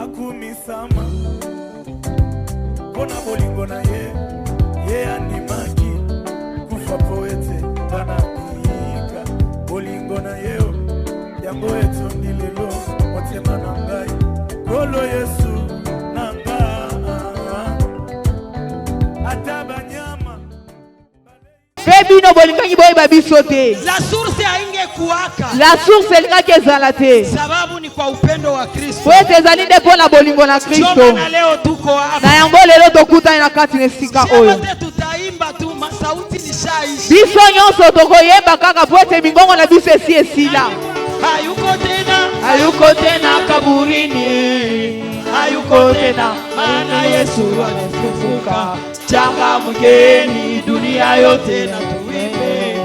Akumisama kona bolingo na ye animaki kufa poete tanabika bolingo na yeo yango eto nilelo motema na ngai kolo Yesu na ataba nyama Bebino bolinganyi boy babiso te. La source ainge kuwaka. La source elingaki ezala te. Sababu ni kwa upendo wa Kristo. Poete ezali nde pona bolingo na Kristo. Na leo tuko hapa. Na yango lelo tokutana na kati na esika oyo. Wote tutaimba tu masauti ni shaishi. Biso nyonso tokoyemba kaka poete mingongo na biso esi esila. Hayuko tena kaburini. Hayuko tena maana Yesu amefufuka. Changa mgeni dunia yote na tuimbe.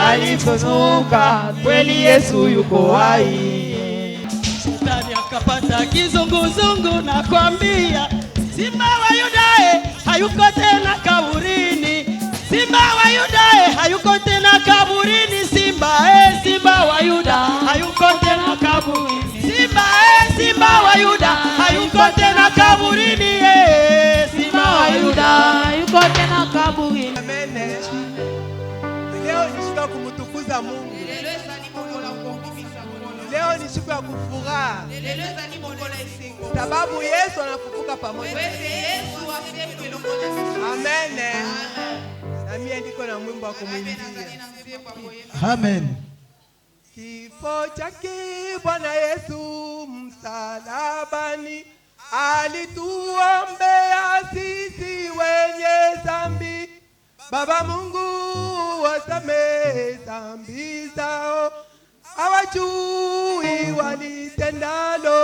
Alifufuka kweli Yesu yuko hai. Shetani akapata kizunguzungu na kwambia Simba wa Yuda hayuko tena kaburini. Simba wa Yuda hayuko tena kaburini. Simba wa Yuda hayuko tena kaburini. Simba wa Yuda hayuko tena kaburini. Simba wa Yuda hayuko tena kaburini. Amen. Leo ni siku ya kumtukuza Mungu. Leo ni siku ya kufuraha. Sababu Yesu anafufuka pamoja. Amen. Na mimi ndiko na mwimbo wa kumwimbia. Amen. Kifo chake Bwana Yesu msalabani alituombea sisi wenye dhambi. Baba Mungu wasamehe dhambi zao, hawajui walitendalo.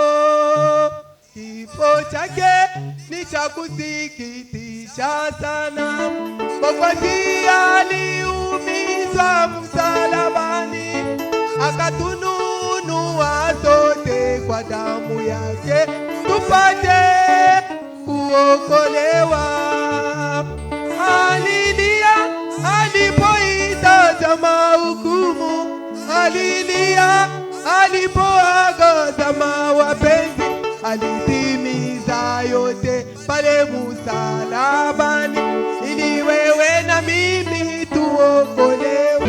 Kifo chake ni cha kusikitisha sana. Mwokozi aliumizwa msalabani, akatununua sote kwa damu yake, tupate kuokolewa. Alilia alipoitazama hukumu, alilia alipoagazama wapenzi, alitimiza yote pale msalabani, ili wewe na mimi tuokolewe.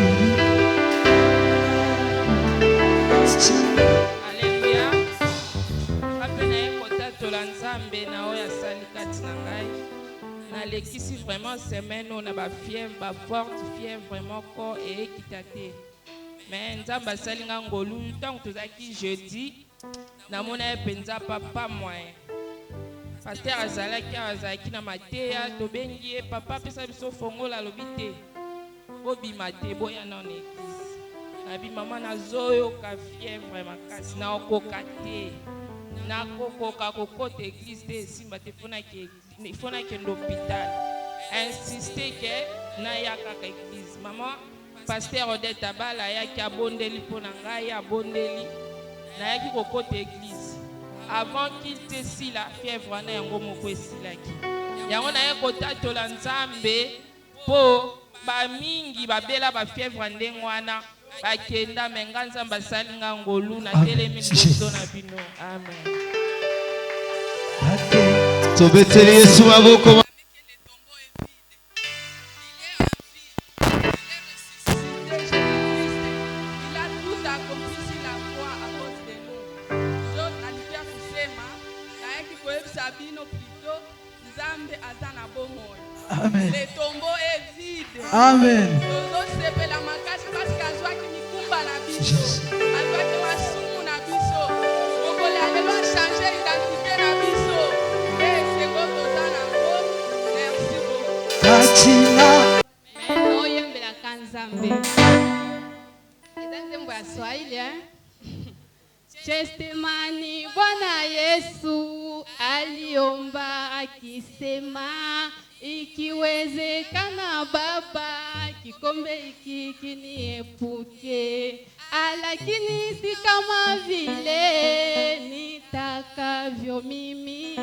Alléluia. Apena kota tolanzambe na oya sali kati na ngai. Na lekisi vraiment semaine on a ba fièvre, ba forte fièvre vraiment corps et équité. Mais nzamba sali ngangolu tant tozaki jeudi na mona penza papa moyen. Pasteur azalaki na mateya to bengi papa pesa biso fongola lobité. Bobi mate boya na église. Nabi mama na zoyo ka fièvre makasi na okokate. Na kokoka kokota église te simba te fona ke l'hôpital. Insister que na yaka ka église. Maman pasteur Odette Abala yaki abondeli pona ngai abondeli. Na yaki kokota église. Avant qu'il te si la fièvre na yango moko esilaki. Yango na yako tatola nzambe po ba mingi babela ba fièvre ndenge wana. Bakenda menga nzambe asali nga ngolu na telemi liboso na bino. Amen. Tobeteli Yesu maboko. Amen. Le tombeau est vide. Amen. Chestemani Bwana Yesu aliomba akisema, ikiwezekana Baba, kikombe hiki kiniepuke, lakini si kama vile nitakavyo mimi,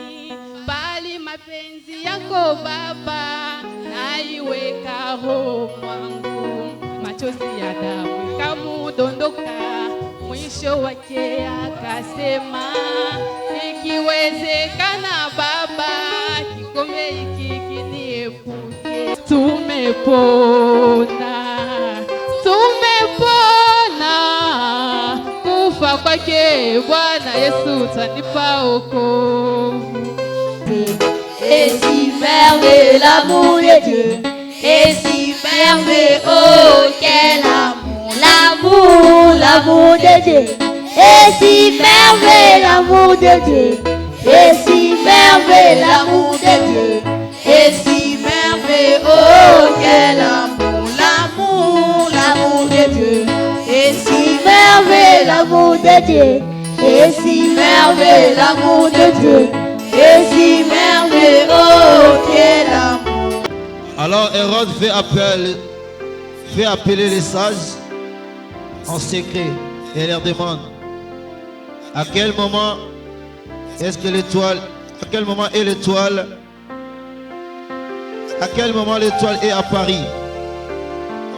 bali mapenzi yako Baba naiweka roho mwangu. Machozi ya damu ikamudondoka, mwisho wake akasema, ikiwezekana Baba, kikombe hiki kiniepuke. Tumepona, tumepona, kufa kwake Bwana Yesu tanipa wokovu. Et si merveilleux l'amour de Dieu, et si merveilleux, oh quel amour, l'amour, l'amour de Dieu, et si merveilleux l'amour de Dieu, et si merveilleux l'amour de Dieu, et si merveilleux, oh quel amour, l'amour, l'amour de Dieu, et si merveilleux l'amour de Dieu, et si merveilleux l'amour de Dieu. Et si merveilleux, oh quel amour. Alors Hérode fait appeler les sages en secret et leur demande à quel moment est-ce que l'étoile, à quel moment est l'étoile, à quel moment l'étoile est apparue.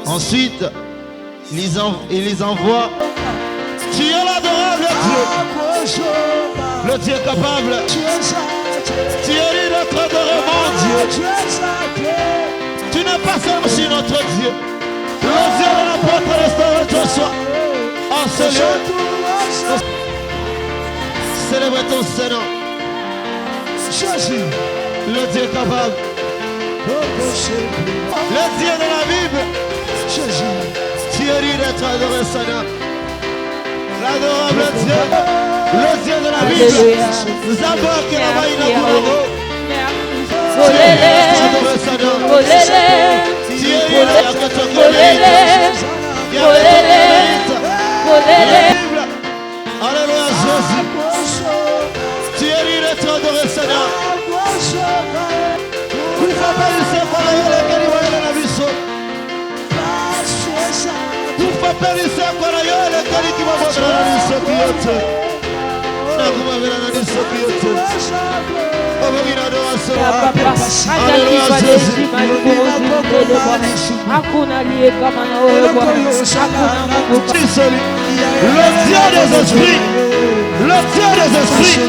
Ensuite, il les envoie. Tu es l'adorable Dieu, le Dieu capable. Tu es notre adorable Dieu. Tu n'es pas seul sur notre Dieu. Le Dieu de l'apôtre restaure Joshua. En ce lieu, célèbre ton Seigneur. Jésus, le Dieu capable. Le Dieu de la Bible. Jésus, tu es notre adorable Seigneur. L'adorable Dieu, le Dieu de la Bible, nous avons que la main inaugurée. Alléluia Jésus, tu es notre adoré Seigneur. Vous frappez le Seigneur lequel il va la vie. Vous frappez le Seigneur lequel il va la vie. Le Dieu des esprits, le Dieu des esprits,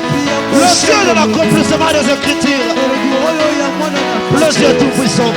le Dieu de l'accomplissement des Écritures, le Dieu tout-puissant.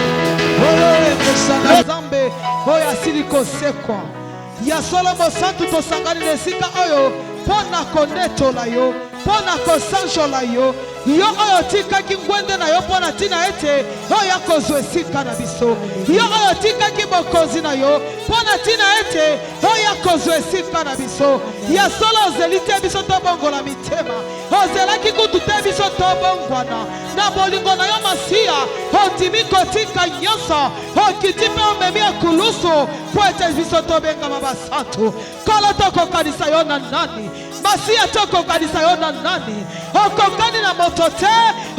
Ya Solomo santu tosangani nesika oyo pona konetola yo pona kosanjola yo yo oyo tikaki ngwende na yo pona tina ete oyo akozwa esika na biso yo oyo tikaki bokonzi na yo pona tina ete oyo akozwa esika na biso ya solo ozeli te biso tobongola mitema ozelaki kutu te biso tobongwana na bolingo na yo Masiya ondimi kotika nyonso okiti mpe omemi ekulusu po ete biso tobengama basantu kala tokokanisa yo na nani Masiya tokokanisa yo na nani okokani na moto te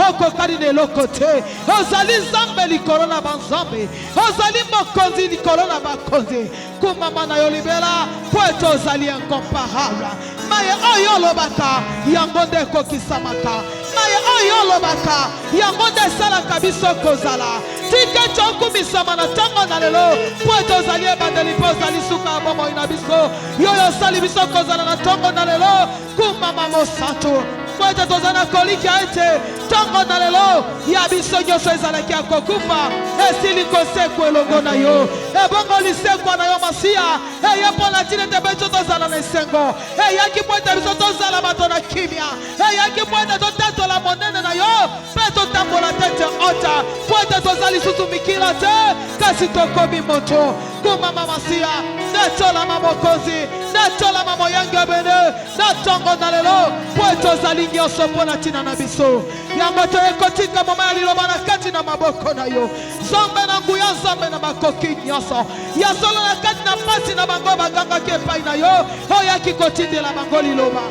okokani na eloko te ozali nzambe likolo na banzambe ozali mokonzi likolo na bakonzi kumama na yo libela po ete ozali incomparable maye oyo olobaka yango nde ekokisamaka maye oyo olobaka yango nde esalaka biso kozala tika tokumisama na ntango na lelo po ete ozali ebandeli mpe ozali suka ya bomoi na biso yoyo osali biso kozala na ntongo na lelo kumama mosantu po ete tozali na koliki ya ete ntongo na lelo ya biso nyonso ezalaki ya kokufa esili kosekwa elongo na yo ebongo lisekwa na yo Masiya eye mpona ntina ete biso tozala na esengo eyaki po ete biso tozala bato na kimia eyaki po ete totatola monene na yo mpe totambola tete ota po ete tozali susu mikila te kasi tokomi moto kumama Masiya netolama mokonzi netolama moyenge bene na ntongo na lelo po ete ozali nyonso mpona ntina na biso yango toyekotika moma ya liloba na kati na maboko na yo nzambe na nguya nzambe na bakoki nyonso ya solo na kati na pasi na bango bagangaki epai na yo oyaki kotindela bango liloba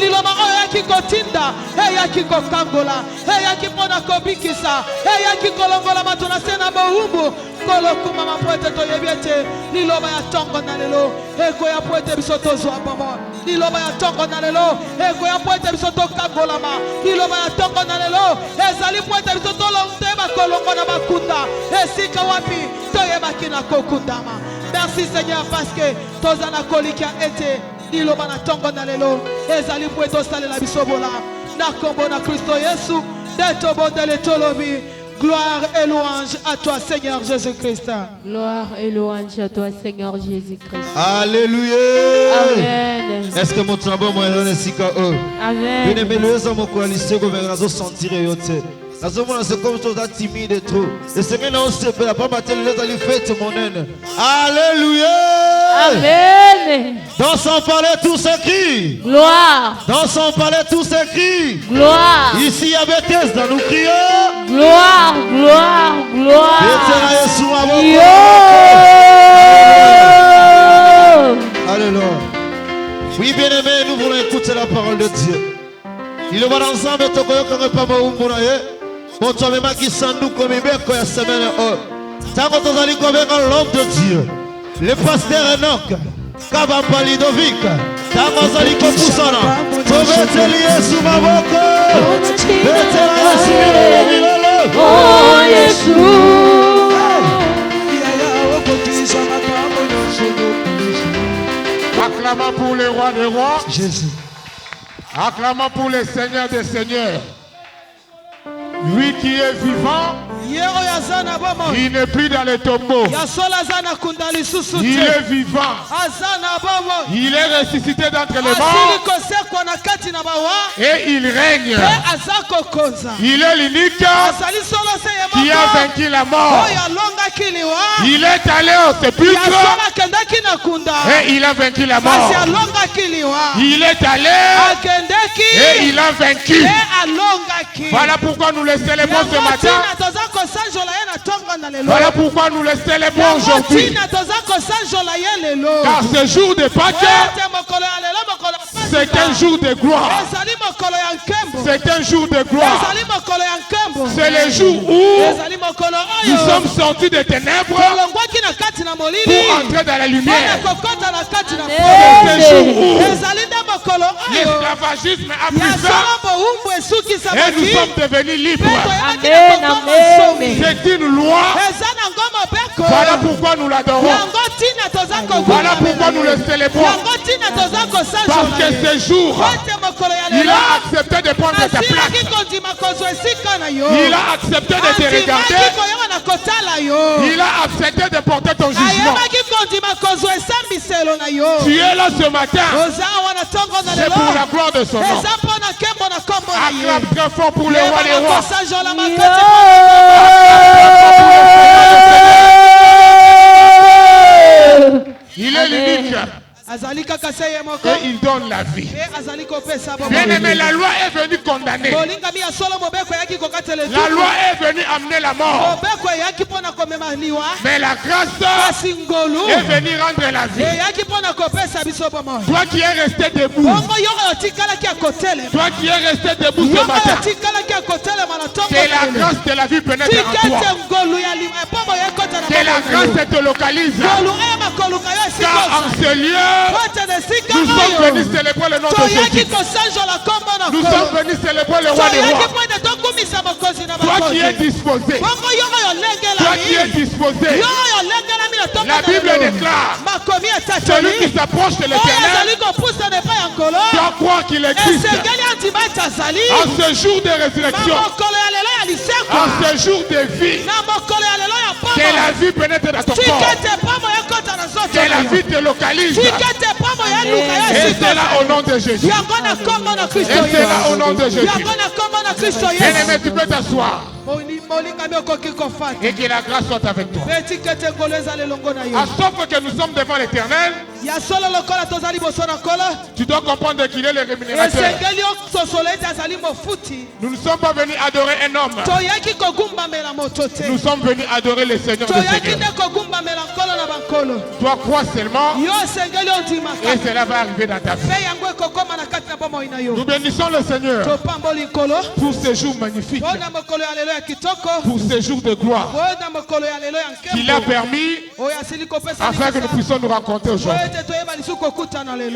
liloba oyo eyaki kotinda eyaki kokangola eyaki mpona kobikisa eyaki kolongola bato na se na bowumbu Kolo kumama po ete toyebi ete liloba ya tongo na lelo eko ya po ete biso tozwa bomoi. Liloba ya tongo na lelo eko ya po ete biso tokangolama. Liloba ya tongo na lelo ezali po ete biso tolongteba kolongo na bakunda esika wapi toyebaki na kokundama. Merci Seigneur parce que tozana kolika ete liloba na tongo na lelo ezali po ete osalela biso bola na kombo na Kristo Yesu deto bondele tolobi. Gloire et louange à toi, Seigneur Jésus-Christ. Gloire et louange à toi, Seigneur Jésus-Christ. Alléluia. Amen. Est-ce que mon travail moi est Amen. bien aimé le homme quoi lycée comme raison sentir yote. La zone c'est comme chose timide et trop. Le Seigneur non se fait pas matin les aller fête mon âne. Alléluia. Amen. Dans son palais tout s'écrit. Gloire. Dans son palais tout s'écrit. Gloire. Ici à Bethesda nous crions. Gloire, gloire, gloire. Yo. Alléluia. Oui, bien aimé, nous voulons écouter la parole de Dieu. Il va ensemble, tu ne pas bon, tu as qui s'en nous comme il y semaine. Tant que tu as dit l'homme de Dieu, le pasteur Enoch, Kavampa Lidovic, tant que tu as dit comme Poussana, tu veux te lier sous ma boca. Oh Jésus. Acclamons pour le roi des rois. Jésus. Acclamons pour le Seigneur des seigneurs. Lui qui est vivant, il n'est plus dans les tombeaux. Il est vivant. Il est ressuscité d'entre les morts. Et il règne. Il est l'unique qui a vaincu la mort. Il est allé au sépulcre et il a vaincu la mort. Il est allé et il a vaincu. Voilà pourquoi nous le célébrons ce matin. Voilà pourquoi nous le célébrons aujourd'hui. Car ce jour de Pâques, c'est un jour de gloire. C'est un jour de gloire. C'est le jour où nous sommes sortis des ténèbres pour entrer dans la lumière. C'est ce jour où l'esclavagisme a pris fin et nous sommes devenus libres. C'est une loi. Voilà pourquoi nous l'adorons. Voilà pourquoi nous le célébrons. Parce que ce jour, il a accepté de prendre ta place. Il a accepté de te regarder. Il a accepté de porter ton jugement. Tu es là ce matin. C'est pour la gloire de son nom. Acclame très fort pour le roi des rois. Il est l'unique. Et il donne la vie. Bien aimé, la loi est venue condamner. La loi est venue amener la mort. Mais la grâce est venue rendre la vie. Toi qui es resté debout. Toi qui es resté debout ce matin. Que la grâce de la vie pénètre en toi. Que la grâce te localise. Car en ce lieu, nous sommes venus célébrer le nom de Jésus. Nous sommes venus célébrer le roi des rois. Toi qui es disposé. Toi qui es disposé. La Bible déclare, celui qui s'approche de l'Éternel doit croire qu'il existe. En ce jour de résurrection, en ce jour de vie, que la vie pénètre dans ton corps. Que la vie te localise. Et c'est là au nom de Jésus. Et c'est là au nom de Jésus. Bien-aimé, tu peux t'asseoir. Et que la grâce soit avec toi. À sauf que nous sommes devant l'Éternel, tu dois comprendre qu'il est le rémunérateur. Nous ne sommes pas venus adorer un homme. Nous sommes venus adorer le Seigneur des Seigneurs. Toi crois seulement et cela va arriver dans ta vie. Nous bénissons le Seigneur pour ce jour magnifique. pour ce jour de gloire qu'il a permis afin que nous puissions nous rencontrer aujourd'hui.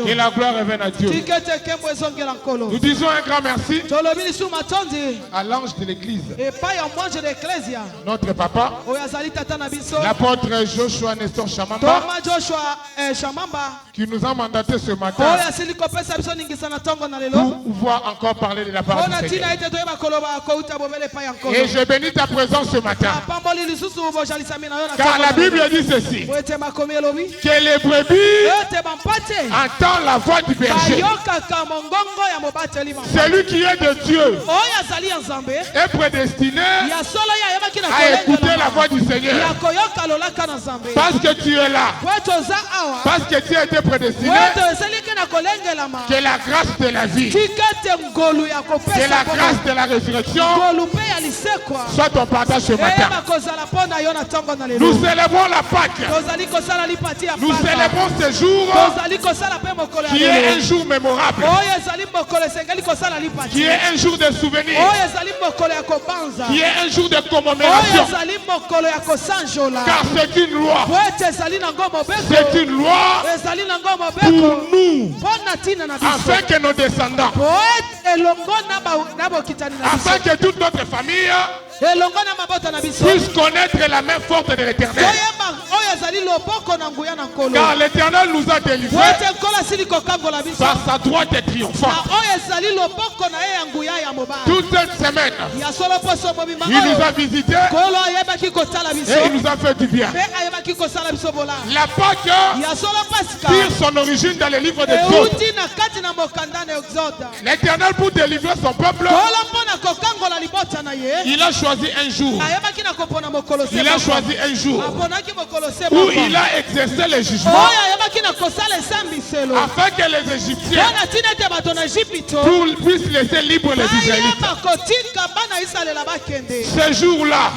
Que la gloire revienne à Dieu. Nous disons un grand merci à l'ange de l'église, notre papa, l'apôtre Joshua Nestor Chamamba, qui nous a mandaté ce matin pour pouvoir encore parler de la part du Seigneur. Et je bénis ta présence ce matin, car la Bible dit ceci, que les brebis entendent la voix du berger. Celui qui est de Dieu est prédestiné à écouter la voix du Seigneur, parce que tu es là, parce que tu as été prédestiné. Que la grâce de la vie, que la grâce de la résurrection soit ton partage ce matin. Nous célébrons la Pâque. Nous célébrons ce jour qui est un jour mémorable, qui est un jour de souvenir, qui est un jour de commémoration, car c'est une loi. C'est une loi pour nous, afin que nos descendants, afin que toute notre famille puisse connaître la main forte de l'Éternel. Car l'Éternel nous a délivrés par sa droite triomphante. Toute cette semaine, il nous a visités et il nous a fait du bien. La Pâque tire son origine dans les livres d'Exode. L'Éternel, pour délivrer son peuple, il a choisi un jour. Il a choisi un jour où il a exercé le jugement, afin que les Égyptiens puissent laisser libres les Israélites. Ce jour-là,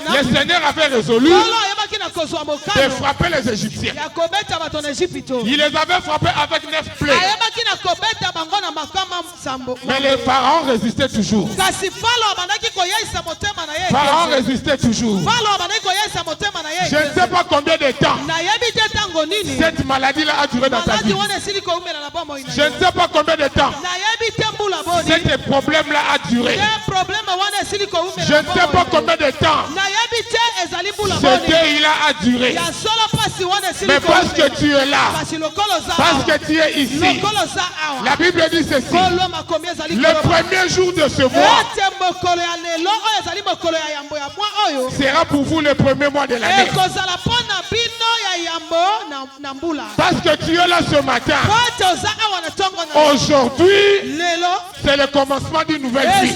le Seigneur avait résolu de frapper les Égyptiens. Il les avait frappés avec 9 plaies. Mais les pharaons résistaient toujours. Pharaon résistait toujours. Je ne sais pas combien de temps cette maladie-là a duré dans ta vie. Je ne sais pas combien de temps ce problème-là a duré. Je ne sais pas combien de temps ce deuil-là a duré. Mais parce que tu es là, parce que tu es ici, la Bible dit ceci: le premier jour de ce mois sera pour vous le premier mois de l'année. Parce que tu es là ce matin. Aujourd'hui, c'est le commencement d'une nouvelle vie.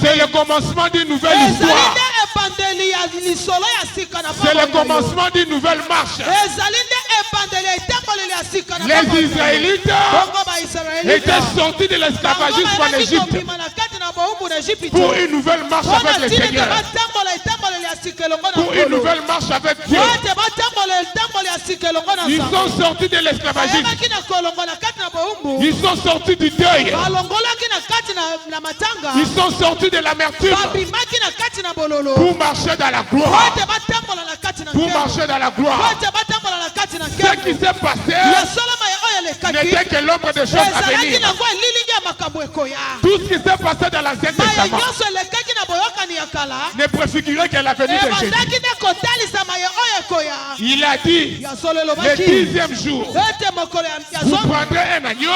C'est le commencement d'une nouvelle histoire. C'est le commencement d'une nouvelle marche. Les Israélites étaient sortis de l'esclavagisme en Égypte pour une nouvelle marche avec le Seigneur, pour une nouvelle marche avec Dieu. Ils sont sortis de l'esclavagisme. Ils sont sortis du deuil. Ils sont sortis de l'amertume pour marcher dans la gloire. Pour marcher dans la gloire. Ce qui s'est passé n'était que l'ombre des choses à venir. Tout ce qui s'est passé dans l'Ancien Testament ne préfigurait que la venue de Jésus. Il a dit, le 10e jour, vous prendrez un agneau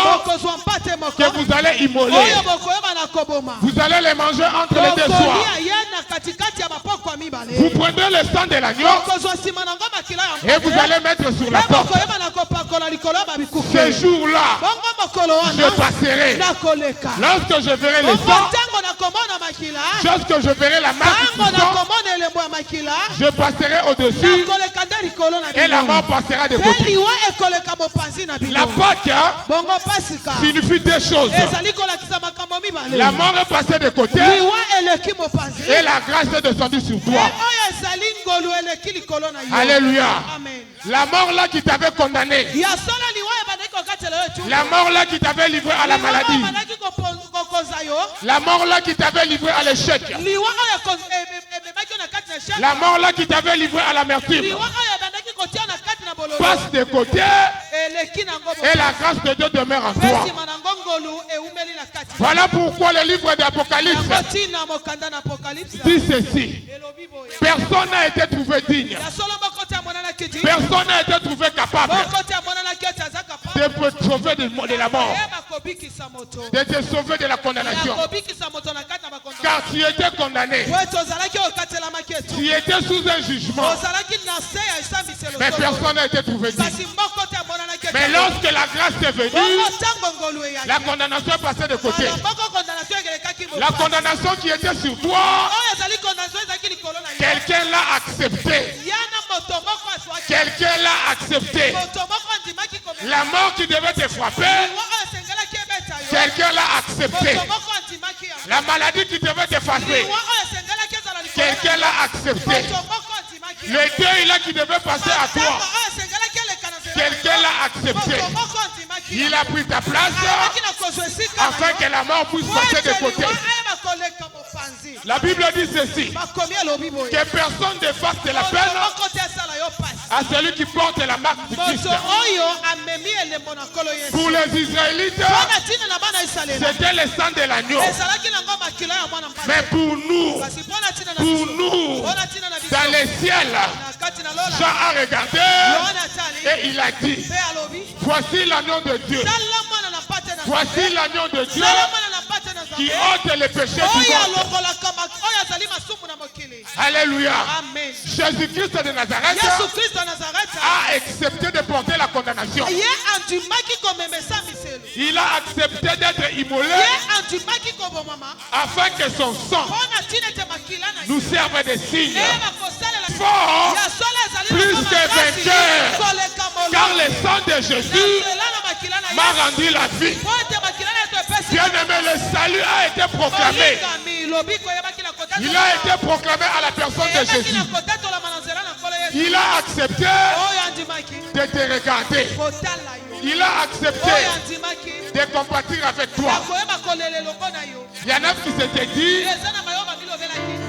que vous allez immoler. Vous allez les manger entre les deux soirs. Vous prendrez le sang de l'agneau et vous allez mettre sur la porte. Ce jour-là, je passerai. Lorsque je verrai le sang, lorsque je verrai la marque du sang, je passerai au-dessus et la mort passera de côté. La Pâque signifie deux choses. La mort est passée de côté et la grâce est descendue sur toi. Alléluia. La mort là qui t'avait condamné, la mort là qui t'avait livré à la maladie, La mort là qui t'avait livré à l'échec. La mort là qui t'avait livré à l'amertume. Passe de côté et la grâce de Dieu demeure en toi. Voilà pourquoi le livre d'Apocalypse dit ceci. Personne n'a été trouvé digne. Personne n'a été trouvé capable de te sauver de la mort, de te sauver de la condamnation. Car tu étais condamné. Tu étais sous un jugement. Mais personne n'a été trouvé digne. Mais lorsque la grâce est venue, la condamnation est passée de côté. La condamnation qui était sur toi, quelqu'un l'a accepté. Quelqu'un l'a accepté. La mort qui devait te frapper, quelqu'un l'a accepté. La maladie qui devait te frapper, quelqu'un l'a accepté. Le deuil là qui devait passer à toi, quelqu'un l'a accepté. Il a pris ta place afin que la mort puisse passer de côté. La Bible dit ceci, que personne ne fasse de la peine à celui qui porte la marque du Christ. Pour les Israélites, c'était le sang de l'agneau. Mais pour nous, dans les ciels, Jean a regardé et il a dit, voici l'agneau de Dieu. Voici l'agneau de Dieu qui ôte les péchés du monde. Alléluia. Jésus-Christ de Nazareth a accepté de porter la condamnation. Il a accepté d'être immolé afin que son sang nous serve de signe fort, plus que vainqueur, car le sang de Jésus m'a rendu la vie. Bien-aimé, le salut a été proclamé. Il a été proclamé à la personne de Jésus. Il a accepté de te regarder. Il a accepté de compatir avec toi. Il y en a qui s'étaient dit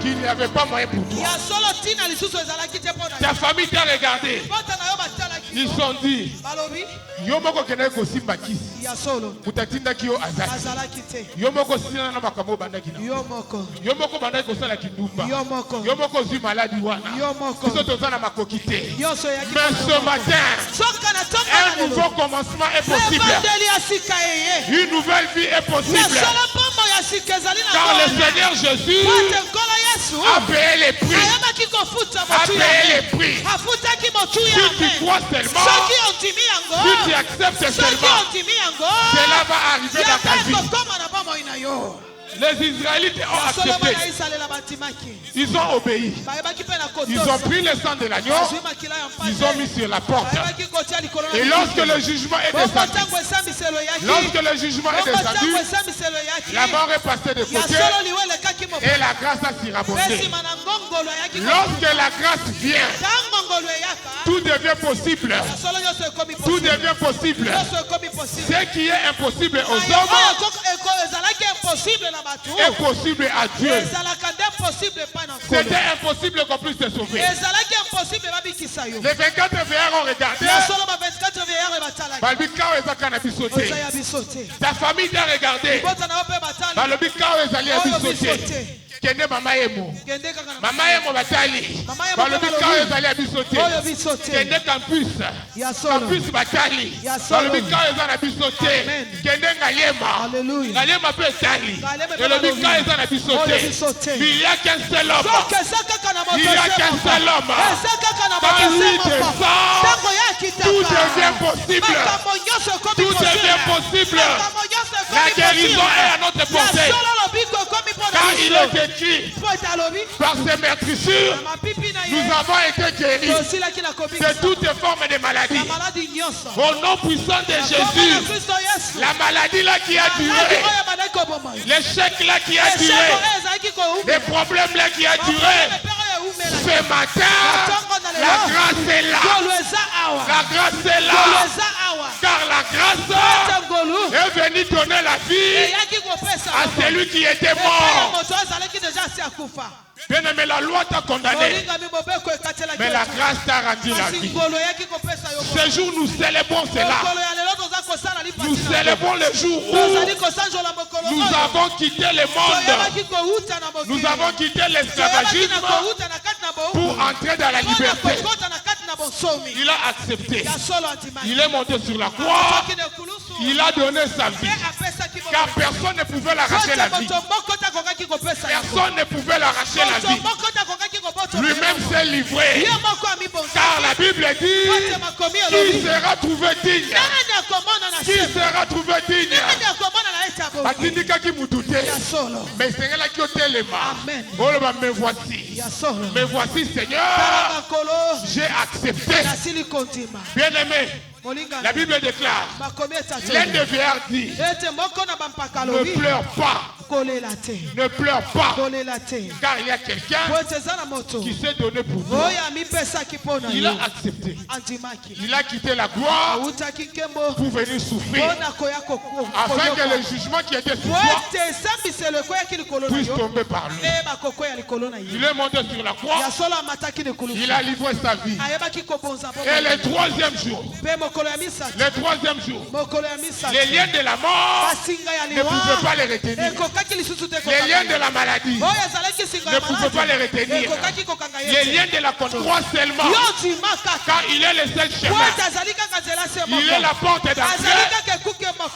qu'il n'y avait pas moyen pour toi. Ta famille t'a regardé. Ils sont dit, Yomoko keneko simba kisi. Mutatinda kiyo azaki. Yomoko sina na makamo bandaki na. Yomoko bandaki kosala kindumba. Yomoko zui maladi wana. Kiso tozana makokite. Mais ce matin, un nouveau commencement est possible. Une nouvelle vie est possible. Car le Seigneur Jésus a payé les prix. A payé les prix. Si tu crois seulement, si tu acceptes seulement, cela va arriver dans ta vie. Les Israélites ont accepté. Ils ont obéi. Ils ont pris le sang de l'agneau. Ils ont mis sur la porte. Et lorsque le jugement est descendu, la mort est passée de côté et la grâce a surabondé. Lorsque la grâce vient, tout devient possible. Tout devient possible. Ce qui est impossible aux hommes est possible à Dieu. C'était impossible qu'on puisse te sauver. Les 24 veilleurs ont regardé. Ta famille t'a regardé. Kende mama yemo. Mama yemo batali. Balobi kawe ezali abisote. Kende campus. Campus batali. Balobi kawe ezali abisote. Kende ngaliema. Ngaliema pe etali. Balobi kawe ezali abisote. Il y a qu'un seul homme. Il y a qu'un seul homme. Quand lui descend, tout devient possible. Tout devient possible. La guérison est à notre portée. Car il est écrit, par ces meurtrissures, nous avons été guéris de toutes formes de maladies. Au nom puissant de Jésus, la maladie là qui a duré, l'échec là qui a duré, les problèmes là qui a duré, ce matin, la grâce est là. La grâce est là. Car la grâce est venue donner la vie à celui qui était mort. Bien aimé, la loi t'a condamné, mais la grâce t'a rendu la vie. Ce jour, nous célébrons cela. Nous célébrons le jour où nous avons quitté le monde. Nous avons quitté l'esclavagisme pour entrer dans la liberté. Il a accepté. Il est monté sur la croix. Il a donné sa vie. Car personne ne pouvait l'arracher la vie. Personne ne pouvait l'arracher la vie. Lui-même s'est livré. Car la Bible dit, qui sera trouvé digne? Qui sera trouvé digne? Atindika qui me doutait. Mais Seigneur là qui ôte les mains. Oh là, me voici. Me voici Seigneur. J'ai accepté. Bien aimé. La Bible déclare, l'un des vieillards dit, ne pleure pas. Ne pleure pas. Car il y a quelqu'un qui s'est donné pour vous. Il a accepté. Il a quitté la gloire pour venir souffrir. Afin que le jugement qui était sur toi puisse tomber par lui. Il est monté sur la croix. Il a livré sa vie. Et le troisième jour, les liens de la mort ne pouvaient pas les retenir. Les liens de la maladie ne pouvaient pas les retenir. Les liens de la croix seulement. Car il est le seul chemin. Il est la porte d'entrée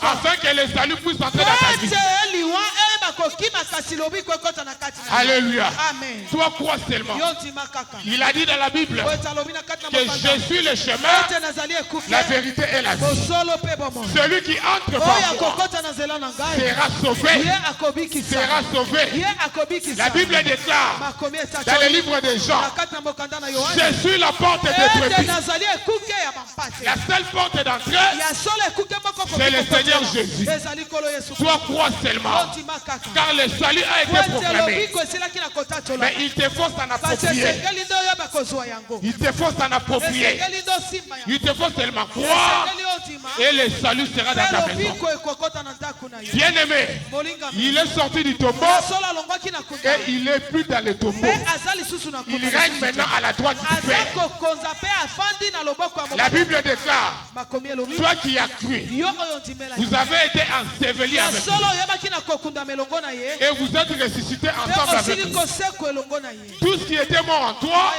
afin que le salut puisse entrer dans ta vie. Alléluia. Toi crois seulement. Il a dit dans la Bible que je suis le chemin, la vérité et la vie. Celui qui entre par moi sera sauvé. Sera sauvé. La Bible déclare dans le livre de Jean, je suis la porte des brebis. La seule porte d'entrée, c'est le Seigneur Jésus. Toi crois seulement. Car le salut a été proclamé. Mais il te faut s'en approprier. Il te faut s'en approprier. Il te faut seulement croire et le salut sera dans ta maison. Bien aimé, il est sorti du tombeau et il n'est plus dans le tombeau. Il règne maintenant à la droite du Père. La Bible déclare, toi qui as cru, vous avez été ensevelis avec lui. Et vous êtes ressuscités ensemble avec lui. Tout ce qui était mort en toi,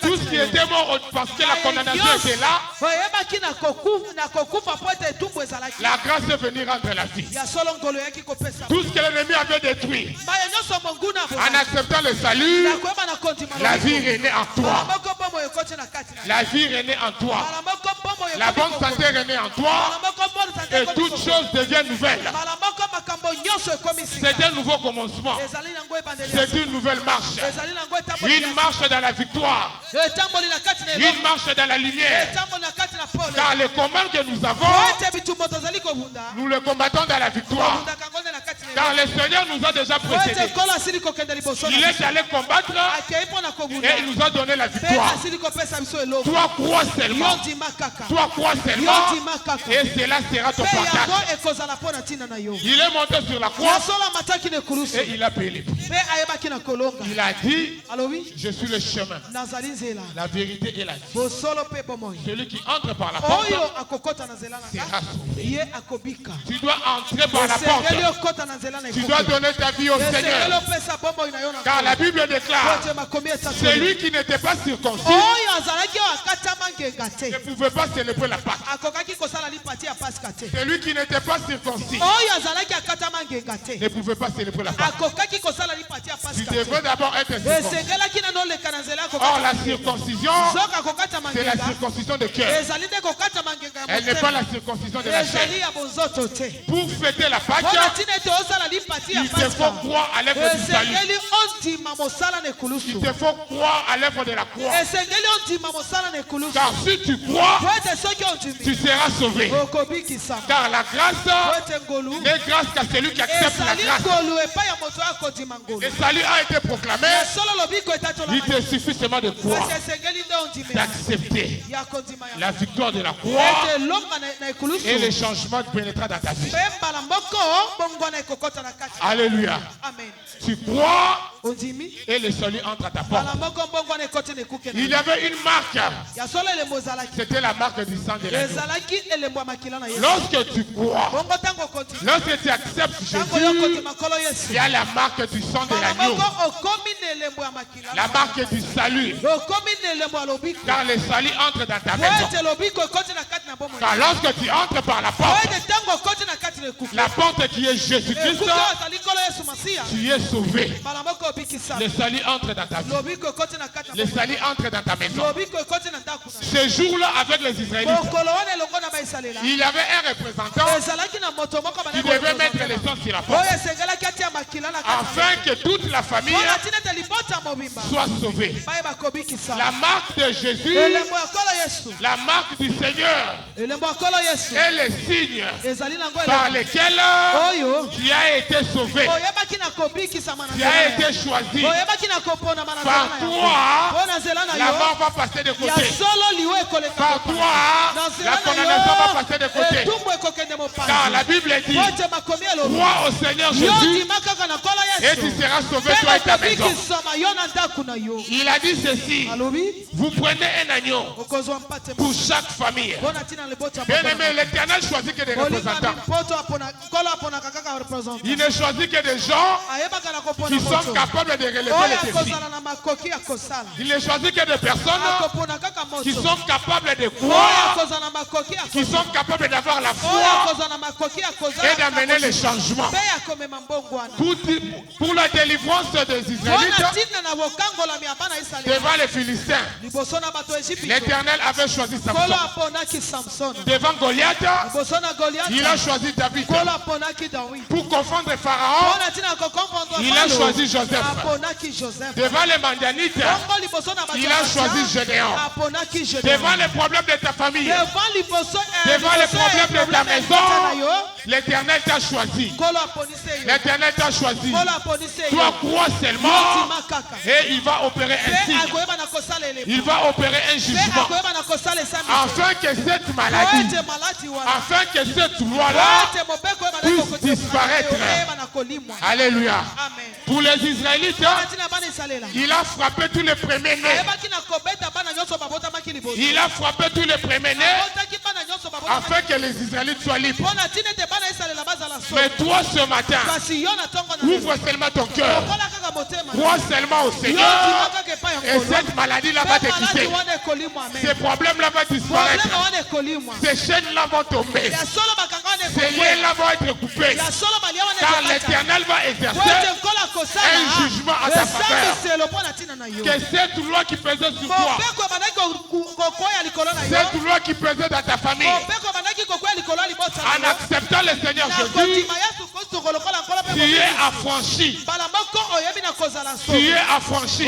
tout ce qui était mort parce que la condamnation était là, la grâce est venue rendre la vie. Tout ce que l'ennemi avait détruit, en acceptant le salut, la vie est née en toi. La vie est née en toi. La bonne santé est née en toi. Et toutes choses deviennent nouvelles. C'est un nouveau commencement. C'est une nouvelle marche. Une marche dans la victoire. Une marche dans la lumière. Car le combat que nous avons, nous le combattons dans la victoire. Car le Seigneur nous a déjà précédés. Il est allé combattre et il nous a donné la victoire. Toi crois seulement. Toi crois seulement. Et cela sera ton partage. Il est monté sur la croix et il a payé les prix. Il a dit, je suis le chemin, la vérité et la vie. Celui qui entre par la porte sera sauvé. Tu dois entrer par la porte. Tu dois donner ta vie au Seigneur. Car la Bible déclare, celui qui n'était pas circoncis ne pouvait pas célébrer la Pâque. Celui qui n'était pas circoncis ne pouvait pas célébrer la Pâque. Tu devrais d'abord être circoncis. Or la circoncision, c'est la circoncision de cœur. Elle n'est pas la circoncision de la chair. Pour fêter la Pâque, Il te faut croire à l'œuvre du salut. Il te faut croire à l'œuvre de la croix. Car si tu crois, tu seras sauvé. Car la grâce n'est grâce qu'à celui qui accepte la grâce. Le salut a été proclamé. Il te suffit seulement de croire, d'accepter la victoire de la croix et le changement pénétrera dans ta vie. Alléluia. Tu crois et le salut entre à ta porte. Il y avait une marque. C'était la marque du sang de l'agneau. Lorsque tu crois, lorsque tu acceptes Jésus, il y a la marque du sang de l'agneau. La marque du salut. Car le salut entre dans ta maison. Car lorsque tu entres par la porte qui est Jésus-Christ, tu es sauvé. Le salut entre dans ta vie. Le salut entre dans ta maison. Ce jour-là, avec les Israélites, il y avait un représentant qui devait mettre le sang sur la porte afin que toute la famille soit sauvée. La marque de Jésus, la marque du Seigneur et les signes par lesquels tu as été sauvé, tu as été choisi. Par toi, la mort va passer de côté. Par toi, la condamnation va passer de côté. Car la Bible dit, crois au Seigneur Jésus et tu seras sauvé toi et ta maison. Il a dit ceci, vous prenez un agneau pour chaque famille. Bien aimé, l'Éternel choisit que des représentants. Il ne choisit que des gens qui sont capables de relever les défis. Il ne choisit que des personnes qui sont capables de croire, qui sont capables d'avoir la foi et d'amener les changements. Pour la délivrance des Israélites devant les Philistins, l'Éternel avait choisi Samson. Devant Goliath, il a choisi David. Pour confondre Pharaon, il a choisi Joseph. Devant les Madianites, il a choisi Gédéon. Devant les problèmes de ta famille, devant les problèmes de ta maison, l'Éternel t'a choisi. L'Éternel t'a choisi. Toi, crois seulement et il va opérer un signe. Il va opérer un jugement afin que cette maladie, afin que cette loi-là puisse disparaître. Alléluia. Pour les Israélites, il a frappé tous les premiers-nés. Il a frappé tous les premiers-nés afin que les Israélites soient libres. Mais toi ce matin, ouvre seulement ton cœur. Crois seulement au Seigneur et cette maladie-là va te quitter. Ces problèmes-là vont disparaître. Ces chaînes-là vont tomber. Ces liens-là vont être coupés. Car l'Éternel va exercer un jugement à ta faveur. Que cette loi qui pesait sur toi, cette loi qui pesait dans ta famille, en acceptant le Seigneur Jésus, tu es affranchi. Tu es affranchi.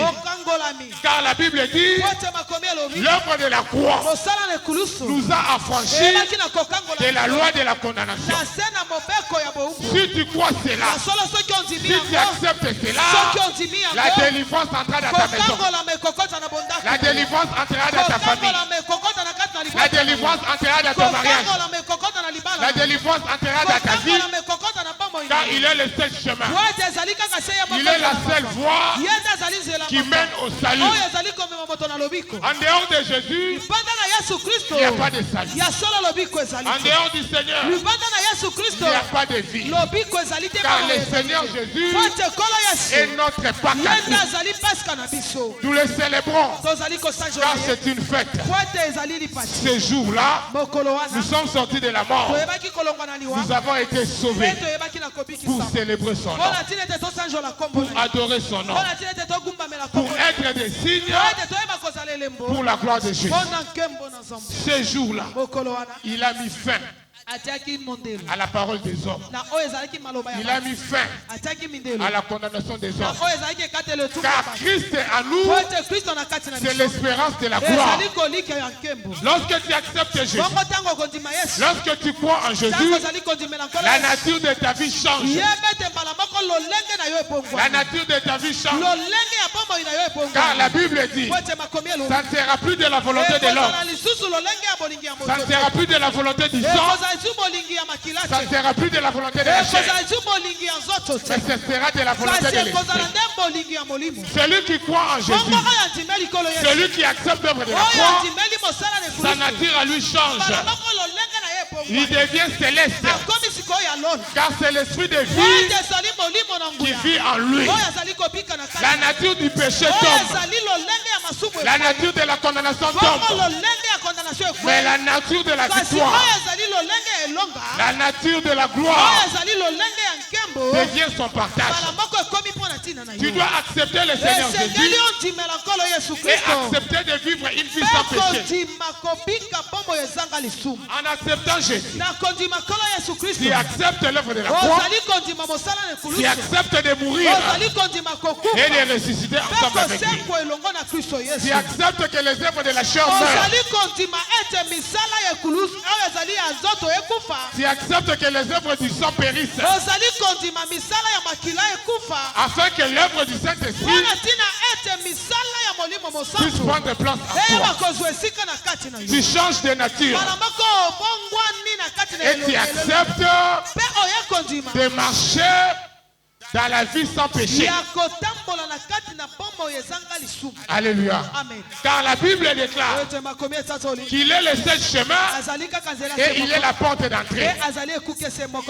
Car la Bible dit, l'œuvre de la croix nous a affranchis de la loi de la condamnation. Si tu crois cela, si tu acceptes cela, la délivrance entrera dans ta maison. La délivrance entrera dans ta famille. La délivrance entrera dans ton mariage. La délivrance entrera dans ta vie. Car il est le seul chemin. Il est la seule voie qui mène au salut. En dehors de Jésus, il n'y a pas de salut. En dehors du Seigneur, il n'y a pas de vie. Car le Seigneur Jésus est notre Pâque. Nous le célébrons car c'est une fête. Ce jour-là, nous sommes sortis de la mort. Nous avons été sauvés pour célébrer son nom, pour adorer son nom, pour être des signes pour la gloire de Jésus. Ce jour-là, il a mis fin à la parole des hommes. Il a mis fin à la condamnation des hommes. Car Christ est à nous, c'est l'espérance de la gloire. Lorsque tu acceptes Jésus, lorsque tu crois en Jésus, la nature de ta vie change. La nature de ta vie change. Car la Bible dit, ça ne sera plus de la volonté de l'homme. Ça ne sera plus de la volonté du sang. Ça ne sera plus de la volonté de la chair. Mais ce sera de la volonté de l'esprit. Celui qui croit en Jésus, celui qui accepte l'œuvre de la croix, sa nature à lui change. Il devient céleste. Car c'est l'esprit de vie qui vit en lui. La nature du péché tombe. La nature de la condamnation tombe. Mais la nature de la victoire, la nature de la gloire devient son partage. Tu dois accepter le Seigneur Jésus et accepter de vivre une vie sans péché. En acceptant Jésus, tu acceptes l'œuvre de la croix, tu acceptes de mourir et de ressusciter ensemble avec lui. Tu acceptes que les œuvres de la chair meurent. Tu acceptes que les œuvres du sang périssent afin que l'œuvre du Saint-Esprit puisse prendre place en toi. Tu changes de nature et tu acceptes de marcher dans la vie sans péché. Alléluia. Car la Bible déclare qu'il est le seul chemin et il est la porte d'entrée.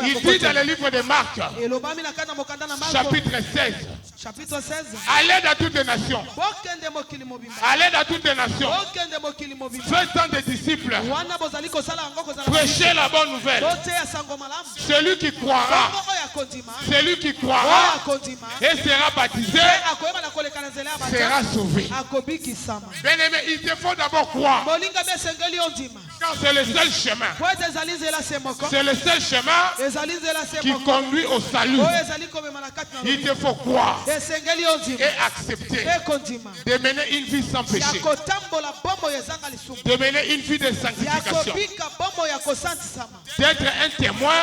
Il dit dans le livre de Marc, chapitre 16, allez dans toutes les nations. Allez dans toutes les nations. Faisant des disciples. Prêchez la bonne nouvelle. Celui qui croira et sera baptisé sera sauvé. Bien-aimé, il te faut d'abord croire. Car c'est le seul chemin. C'est le seul chemin qui conduit au salut. Il te faut croire et accepter de mener une vie sans péché, de mener une vie de sanctification, d'être un témoin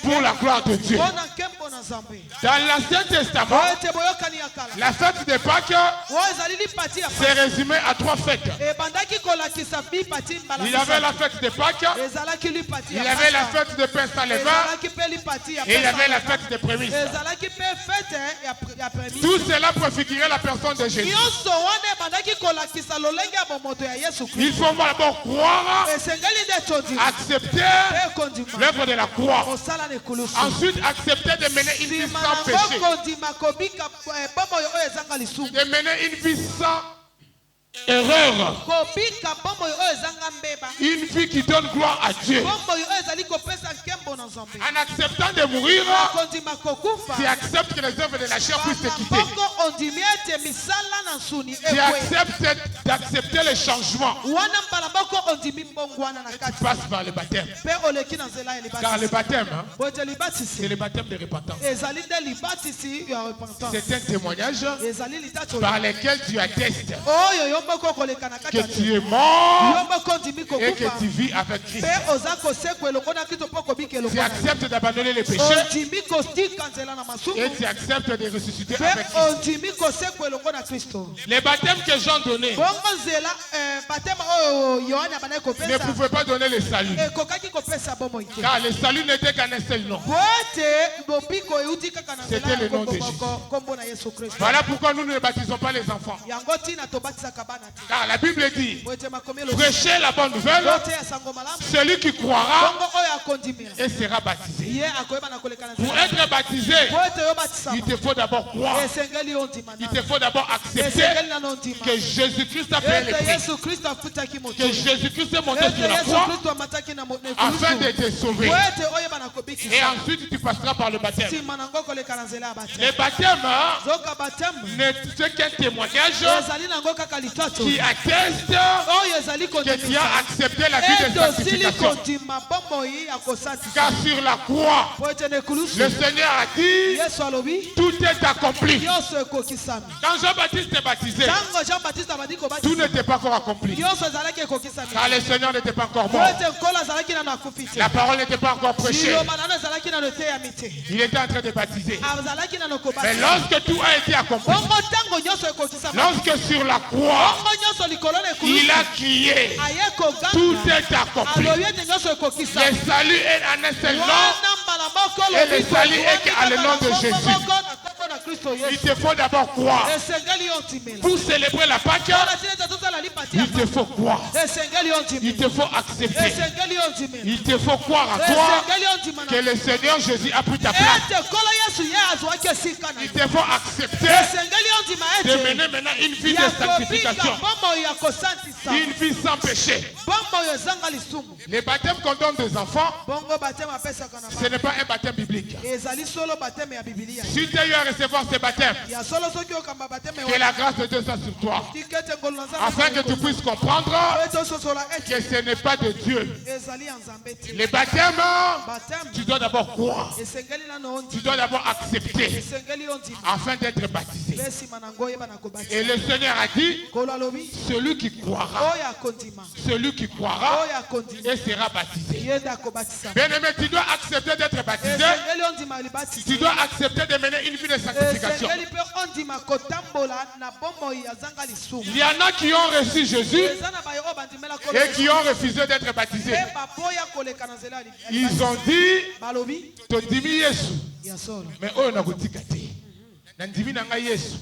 pour la gloire de Dieu. Dans l'Ancien Testament, la fête de Pâques c'est résumé à 3 fêtes. Il y avait la fête de Pâques, il y avait la fête de pain sans levain et il y avait la fête de prémices. Tout cela préfigurait la personne de Jésus. Il faut d'abord croire, accepter l'œuvre de la croix. Ensuite, accepter de mener une vie sans péché. De mener une vie sans erreur. Une vie qui donne gloire à Dieu. En acceptant de mourir, tu acceptes que les œuvres de la chair puissent te quitter. Tu acceptes d'accepter le changement. Tu passes par le baptême. Car le baptême, c'est le baptême de repentance. C'est un témoignage par lequel tu attestes que tu es mort et que tu vis avec Christ. Tu acceptes d'abandonner les péchés et tu acceptes de ressusciter avec Christ. Les baptêmes que Jean donnait ne pouvaient pas donner le salut. Car le salut n'était qu'un seul nom. C'était le nom de Jésus. Voilà pourquoi nous ne baptisons pas les enfants. Car la Bible dit, prêchez la bonne nouvelle, celui qui croira et sera baptisé. Pour être baptisé, il te faut d'abord croire. Il te faut d'abord accepter que Jésus-Christ a payé le prix. Que Jésus-Christ est monté sur la croix afin de te sauver. Et ensuite tu passeras par le le baptême. nsima nango koleka na nzela ya Le baptême zoka bateme n'est qu'un témoignage ezali nango kaka litoto qui atteste oyo ezali que tu as accepté la vie de tosili sanctification. kondima bomoi ya kosatisa Car sur la croix, po ete na ekulusu le Seigneur a dit, yesu alobi tout est accompli. nyonso ekokisami Quand Jean-Baptiste est baptisé, ntango jean baptiste abandi tout kobatisa n'était pas encore accompli. nyonso ezalaki ekokisami Car le Seigneur n'était pas encore po mort. ete nkolo azalaki nano akufi te La parole n'était pas encore prêchée. liloba nano ezalaki nano eteyami te Il était en train de baptiser. azalaki nano Mais kobatisa lorsque tout a été accompli, bongo ntango nyonso ekokisami lorsque sur la croix, bongo nyonso likolo na il ekulusu a crié, aye koganga tout est accompli. alobi ete nyonso ekokisami Le salut est en un seul nom. wana mbala moko Et le salut est qu'à le nom de Jésus. na kristo Il yesu te faut d'abord croire. esengeli yo ntimela Pour célébrer la Pâque, mpona tina ete tozala lipati ya il te faut croire. esengeli yo Il ntimela te faut accepter. esengeli yo ntimela Il te faut croire à toi esengeli yo ntimana que le Seigneur Jésus a pris ta place. ete nkolo yesu ye azwaki esika na Il yo te faut accepter esengeli yo ntima de ete mener maintenant une vie ya de sanctification. kobika bomoi ya kosantisa Une vie sans péché. bomoi ezanga lisumu Les baptêmes qu'on donne des enfants, bongo bateme apesaka na ce n'est pas un baptême biblique. ezali solo bateme ya bibilia Si tu as eu à recevoir ce baptême, ya solo soki okamba bateme que la grâce de Dieu soit sur toi, tika ete ngolu na afin que tu puisses comprendre ete ososola ete que ce n'est pas de Dieu. ezali ya nzambe te Les baptêmes, bateme tu dois d'abord croire, esengeli nano tu ondima dois d'abord accepter esengeli yo ndima afin d'être baptisé. mpe nsima nango oyeba na kobatisa Et le Seigneur a dit, nkolo alobi celui qui croira, oyo akondima celui qui croira oyo akondima et sera baptisé. ye nde akobatisa Bien-aimé, tu dois accepter d'être baptisé. esengeli ondima libatisa Tu dois accepter de mener une vie de sanctification. esengeli mpe ondima kotambola na bomoi azanga lisumu Il y en a qui ont reçu Jésus eza na baye oyo bandimela kolo et qui ont refusé d'être baptisés. mpe baboya koleka na nzela ya Ils ont dit, balobi tondimi Yesu, ya solo mais oyo nakotika te. Nandimi na ngai Yesu,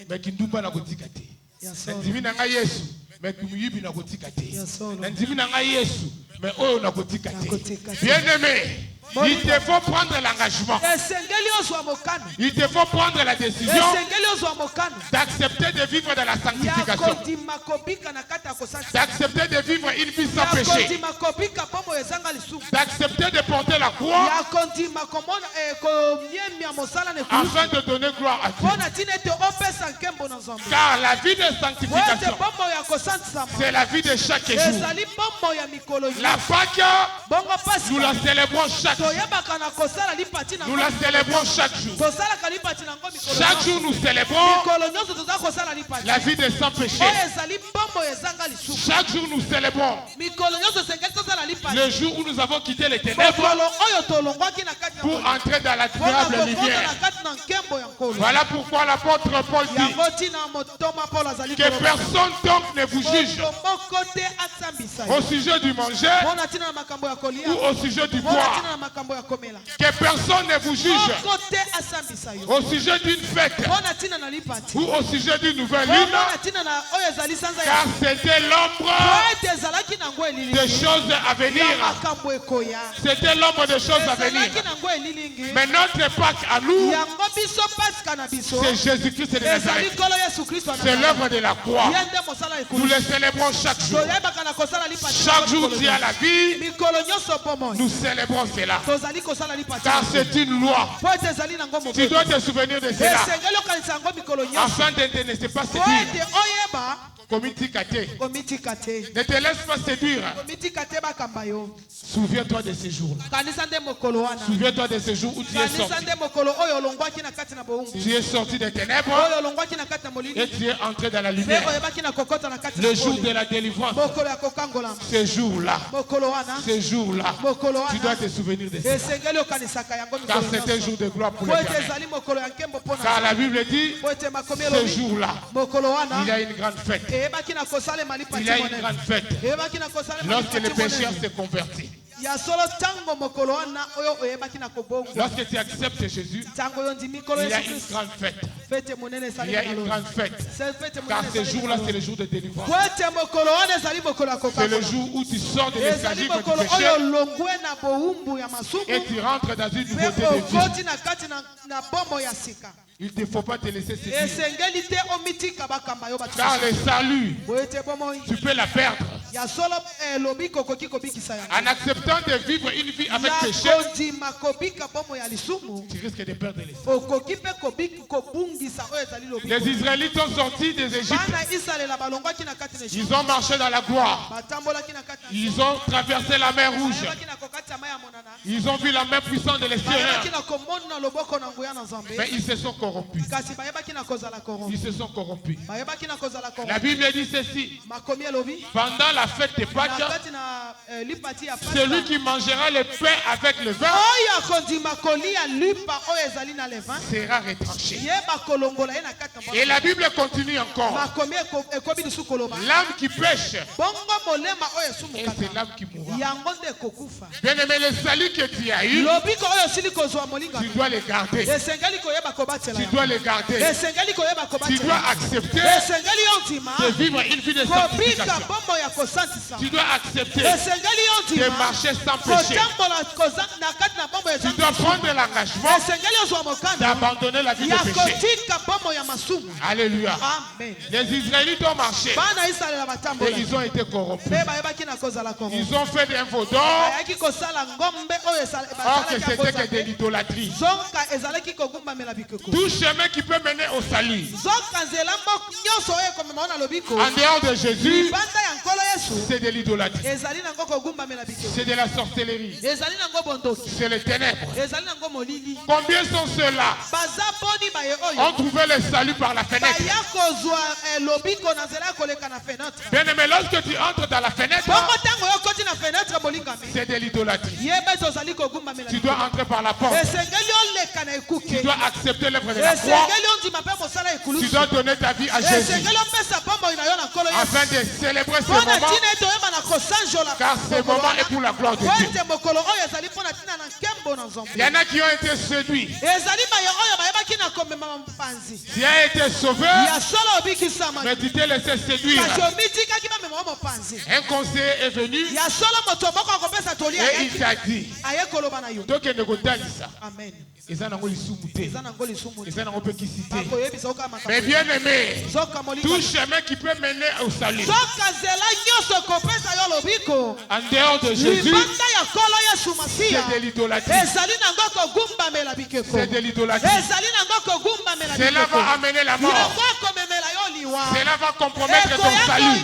mais kindumba nakotika te. ya solo Nandimi na ngai Yesu, mais kumuyibi nakotika te. ya solo Nandimi na ngai Yesu, mais oyo nakotika te. Nakotika te. Bien-aimé, il te faut prendre l'engagement. esengeli ozwa mokano Il te faut prendre la décision esengeli ozwa mokano d'accepter de vivre dans la ya sanctification. kondima kobika na kati ya kosantisa D'accepter de vivre une vie sans ya péché. kondima kobika bomoi ezanga lisumu D'accepter de porter la croix ya kondima komona komiemia mosala na ekulusu afin de donner gloire à Dieu. mpona ntina ete opesa nkembo na nzambe Car la vie de po ete sanctification, bomoi ya kosantisama c'est la vie de chaque jour. ezali bomoi ya mikolo La nyonso Pâque, bongo nous la pasika célébrons chaque jour. toyebaka na kosala lipati na Nous la célébrons chaque jour. tosalaka lipati nango mikolo Chaque jour, nyonso nous célébrons mikolo nyonso toza kosala lipati la vie de sans péché. oyo ezali bomoi ezanga lisumu Chaque jour, nous célébrons mikolo nyonso esengeli tozala lipati le jour où nous avons quitté les ténèbres mokolo oyo tolongwaki na kati pour entrer dans mpona l'admirable kokota na lumière. kati na nkembo ya nkolo Voilà pourquoi l'apôtre Paul dit yango ntina motoma paulo azali que personne donc ne vous juge moto moko te asambisa au yo sujet du manger mpona ntina na makambo ya kolia ou au sujet du mpona boire. ntina na makambo ya komela Que personne ne vous juge moko te asambisa yo au sujet d'une fête mpona ntina na lipati ou au sujet d'une nouvelle lune, mpona ntina na oyo ezali sanza ya car c'était l'ombre po ete ezalaki nango des elilingi choses à venir. ya makambo ekoya C'était l'ombre des choses à venir. ezalaki nango elilingi Mais notre Pâque à nous, yango biso pasika na biso c'est Jésus-Christ de ezali Nazareth. nkolo yesu kristo C'est l'œuvre de la croix. ye nde mosala Nous ekulu le célébrons chaque jour. toyebaka na kosala lipati Chaque jour tu as la vie, mikolo nyonso bomoi nous célébrons cela. tozali kosala lipati Car c'est une loi. po ete ezali nango Tu mopepe dois te souvenir de cela esengeli okanisa yango mikolo nyonso afin de ne te pas po séduire. ete oyeba Komitika te. komitika te Ne te laisse pas séduire. komitika te bakamba yo Souviens-toi de ces jours-là. kanisa nde mokolo wana Souviens-toi de ces jours où tu es kanisa sorti. nde mokolo oyo olongwaki na kati na bowumbu Tu es sorti des ténèbres oyo olongwaki na kati na et molili tu es entré dans la mpe lumière. oyebaki na kokota na kati na Le jour de pole la délivrance, mokolo ya kokangolama ce jour-là, mokolo wana ce jour-là, mokolo tu dois wana te souvenir de cela. esengeli okanisaka yango Car mikolo c'est un nyonso jour de gloire pour po ete l'éternel. ezali mokolo ya nkembo mpo Car la na Bible dit, po ete makomi ce elobi jour-là, mokolo il y wana a une grande fête. eyebaki na kosalema Il lipati y a une monene grande fête. eyebaki na kosalema Lorsque le lipati pécheur monene se convertit. ya solo ntango mokolo wana oyo oyebaki na kobongwa Lorsque tu acceptes Jésus, ntango oyo ndimi nkolo il y a yesu une kristo grande fête. Il y a une grande fête. Car ce jour-là, c'est le jour de délivrance. C'est le jour où tu sors de l'esclavage du péché et tu rentres dans une nouveauté de vie. Il ne faut pas te laisser séduire. Car le salut, tu peux la perdre. En acceptant de vivre une vie avec péché, tu risques de perdre les. Les Israélites sont sortis des Égyptes. Ils ont marché dans la gloire. Ils ont traversé la mer Rouge. Ils ont vu la main puissante de l'extérieur. Mais ils se sont corrompus. Ils se sont corrompus. La Bible dit ceci. Pendant la fête de Pâques, celui qui mangera le pain avec le vin sera retranché. Et la Bible continue encore. L'âme qui pêche, et c'est l'âme qui mourra. Bien aimé, le salut que tu as eu, tu dois le garder. Tu dois le garder. Tu dois accepter de vivre une vie de sanctification. Tu dois accepter de marcher sans péché. Tu dois prendre l'engagement d'abandonner la vie de péché. Alléluia. Les Israélites ont marché et ils ont été corrompus. Ils ont fait un veau d'or, or que c'était que de l'idolâtrie. Tout chemin qui peut mener au salut en dehors de Jésus, c'est de l'idolâtrie. C'est de la sorcellerie. C'est les ténèbres. Combien sont ceux-là ont trouvé le salut par la fenêtre? Bien aimé, lorsque tu entres dans la fenêtre, c'est de l'idolâtrie. Tu dois entrer par la porte. Tu dois accepter l'œuvre de la croix. Tu dois donner ta vie à Jésus afin de célébrer ce moment, car ce moment est pour la gloire de Dieu. Il y en a qui ont été séduits. Tu as été sauvé, mais tu t'es laissé séduire. Un conseiller est venu et il t'a dit donc il ne compte ça. Mais bien aimé, tout chemin qui peut mener au salut en dehors de Jésus, c'est de l'idolâtrie. C'est de l'idolâtrie. Cela va amener la mort. Cela va compromettre ton salut.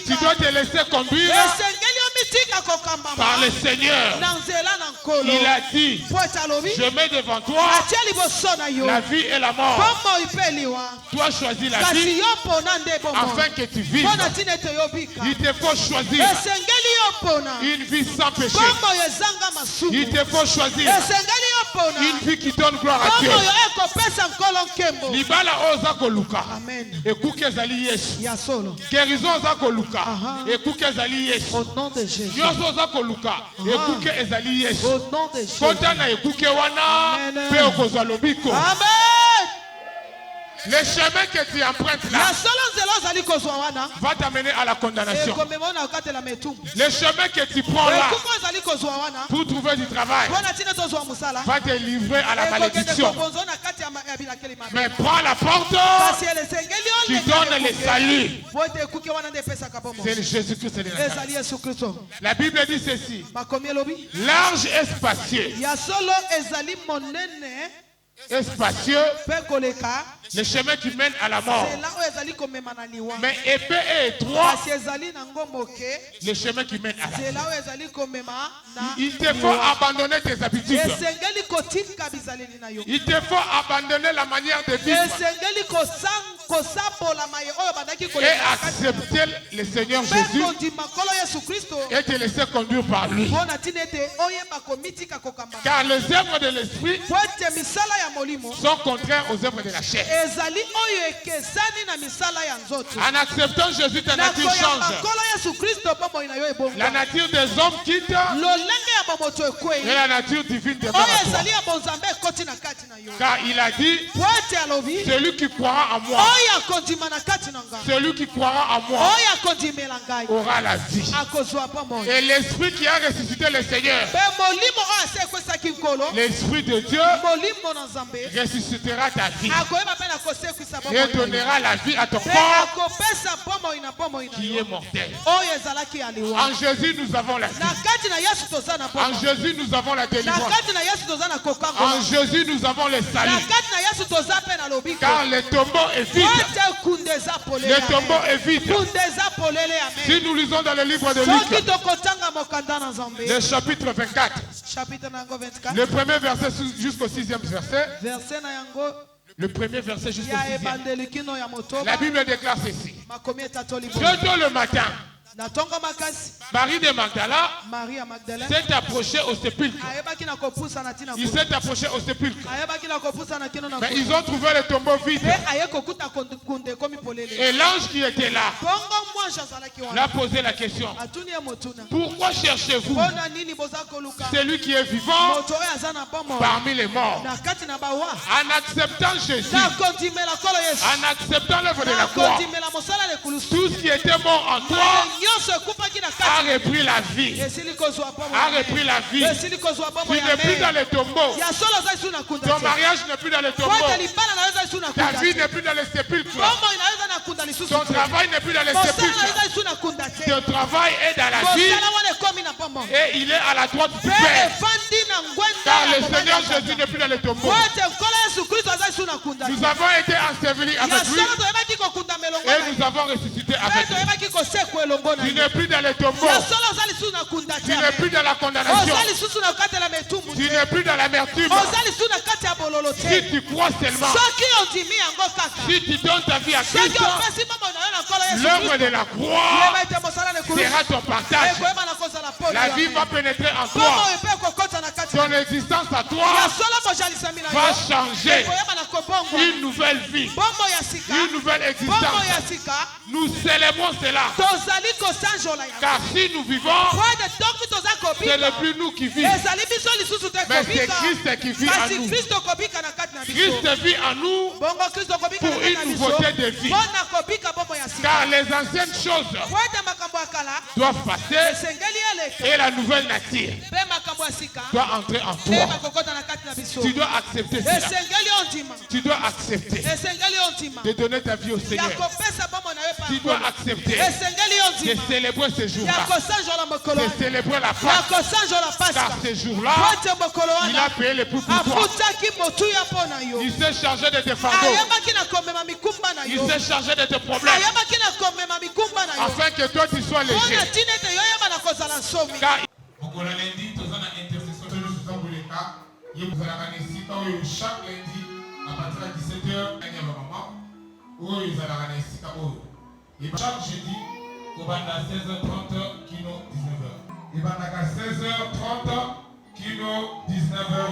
Tu dois te laisser conduire par le Seigneur. Il a dit, je mets devant toi la vie et la mort. Toi choisis la vie afin que tu vives. Il te faut choisir une vie sans péché. Il te faut choisir une vie qui donne gloire à Dieu. Libala oza koluka. Ekuke zali Yesu. Guérison oza koluka. Ekuke zali Yesu. Au nom de Jésus. Nyoso oza koluka. Ekuke ezali Yesu. Au nom de Jésus. Kota na ekuke wana pe okozwa lobiko. Amen. Le chemin que tu empruntes là va t'amener à la condamnation. Le chemin que tu prends là pour trouver du travail va te livrer à la malédiction. Mais prends la porte qui donne le salut. C'est Jésus-Christ de Nazareth. La Bible dit ceci. Large et spacieux. Espacieux, le chemin qui mène à la mort. Mais épais et étroit, le chemin qui mène à la vie. Il te faut abandonner tes habitudes. Il te faut abandonner la manière de vivre et accepter le Seigneur Jésus et te laisser conduire par lui. Car les œuvres de l'esprit sont contraires aux œuvres de la chair. En acceptant Jésus, ta nature change. La nature des hommes quitte Et la nature divine demeure en toi. Car il a dit, celui qui croira en moi, celui qui croira en moi aura la vie. Et l'esprit qui a ressuscité le Seigneur, l'esprit de Dieu ressuscitera ta vie et donnera la vie à ton corps qui est mortel. En Jésus nous avons la vie. En Jésus nous avons la délivrance. En Jésus nous avons le salut. Car le tombeau est vide. Le tombeau est vide. Si nous lisons dans le livre de Luc, le chapitre 24, le premier verset jusqu'au 6e verset, le premier verset jusqu'au 6e, la Bible déclare ceci. Très tôt le matin, Marie de Magdala s'est approchée au sépulcre. Il s'est approché au sépulcre. Mais ils ont trouvé le tombeau vide. Et l'ange qui était là l'a posé la question. Pourquoi cherchez-vous celui qui est vivant parmi les morts? En acceptant Jésus, en acceptant l'œuvre de la croix, tout ce qui était mort en toi a repris la vie. A repris la vie. Tu n'es plus dans le tombeau. Ton mariage n'est plus dans le tombeau. Ta vie n'est plus dans le sépulcre. Ton travail n'est plus dans le sépulcre. Ton travail est dans la vie. Et il est à la droite du Père. Car le Seigneur Jésus n'est plus dans le tombeau. Nous avons été ensevelis avec lui. Et nous avons ressuscité avec lui. Tu n'es plus dans le tombeau. Tu n'es plus dans la condamnation. Tu n'es plus dans l'amertume. Si tu crois seulement, si tu donnes ta vie à Christ, l'œuvre de la croix sera ton partage. La vie va pénétrer en toi. Ton existence à toi va changer. Une nouvelle vie. Une nouvelle existence. Nous célébrons cela. Car si nous vivons, ce n'est plus nous qui vivons, mais c'est Christ qui vit en nous. Christ vit en nous pour une nouveauté de vie. Car les anciennes choses doivent passer et la nouvelle nature doit entrer en toi. Tu dois accepter cela. Tu dois accepter de donner ta vie au Seigneur. Tu dois accepter de célébrer ce jour-là, de célébrer la Pâque. Car ce jour-là, il a payé le prix pour toi. Il s'est chargé de tes fardeaux. Il s'est chargé de tes problèmes, afin que toi tu sois léger. Car chaque lundi à partir de 17h, et chaque jeudi, au bas de 16h30, kino 19h. Et bas de 16h30, kino 19h,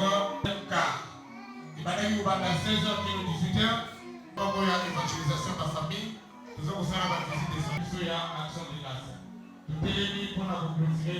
et bas de 16h, kino 18h, il y a l'évangélisation de la famille. Nous avons fait la visite des enfants, il y a action de grâce. Nous télémis pour la communauté.